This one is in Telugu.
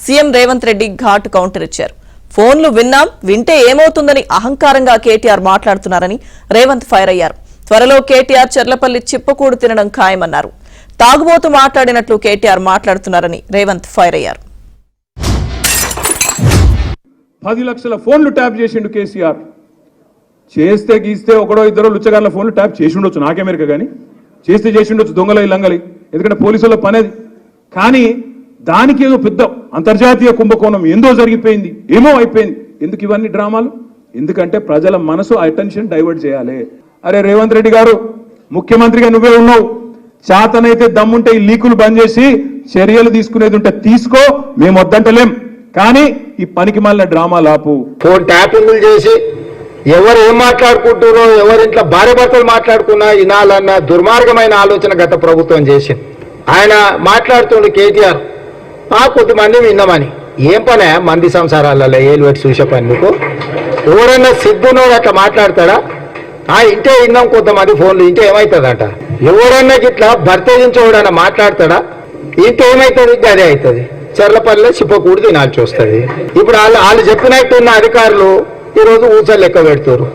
సీఎం రేవంత్ రెడ్డి ఘాట్ కౌంటర్ ఇచ్చారు. ఫోన్లు వింటే ఏమవుతుందని అహంకారంగా కేటీఆర్ మాట్లాడుతున్నారని రేవంత్ ఫైర్ అయ్యారు. త్వరలో కేటీఆర్ చెర్లపల్లి చిప్పకూడు తినడం ఖాయమన్నారు. తాగుబోతు మాట్లాడినట్లు కేటీఆర్ మాట్లాడుతున్నారని రేవంత్ ఫైర్ అయ్యారు. 10 లక్షల ఫోన్లు ట్యాప్ చేసిండు కేసీఆర్. చేస్తే గీస్తే ఒకడో ఇద్దరో లుచ్చగాళ్ళ ఫోన్లు ట్యాప్ చేసి ఉండొచ్చు, నాకెమెరిక కానీ చేసి ఉండొచ్చు దొంగలు లంగలి, ఎందుకంటే పోలీసుల పనేది. కానీ దానికి ఏదో పెద్ద అంతర్జాతీయ కుంభకోణం ఏందో జరిగిపోయింది, ఏమో అయిపోయింది. ఎందుకు ఇవన్నీ డ్రామాలు? ఎందుకంటే ప్రజల మనసు అటెన్షన్ డైవర్ట్ చేయాలి. అరే రేవంత్ రెడ్డి గారు, ముఖ్యమంత్రిగా నువ్వే ఉన్నావు, చేతనైతే దమ్ముంటే ఈ లీకులు బంద్ చేసి చర్యలు తీసుకునేది ఉంటే తీసుకో, మేము వద్దంటలేం. కానీ ఈ పనికి మళ్ళీ డ్రామా లాపు. ఫోన్ ట్యాపింగ్లు చేసి ఎవరు ఏం మాట్లాడుకుంటారో, ఎవరింట్లో భార్య భర్తలు మాట్లాడుకున్నా వినాలన్న దుర్మార్గమైన ఆలోచన గత ప్రభుత్వం చేసింది. ఆయన మాట్లాడుతుండే కేటీఆర్ కొద్దిమంది విన్నామని. ఏం పనే మంది సంసారాలలో ఏలు పెట్టి చూసే పని మీకు? ఎవరన్నా సిగ్గునోడు అట్లా మాట్లాడతాడా? ఇంటే విన్నాం కొంతమంది ఫోన్లు, ఇంటే ఏమవుతుందట? ఎవరన్నా ఇట్లా భర్త ఎవడన్నా మాట్లాడతాడా? ఇంటే ఏమవుతుంది? అదే అవుతుంది. చెర్లపల్లిలో చిప్పకూడు తినాల్సి వస్తుంది. ఇప్పుడు వాళ్ళు చెప్పినట్టున్న అధికారులు ఈరోజు ఊచలు లెక్క పెడుతున్నారు.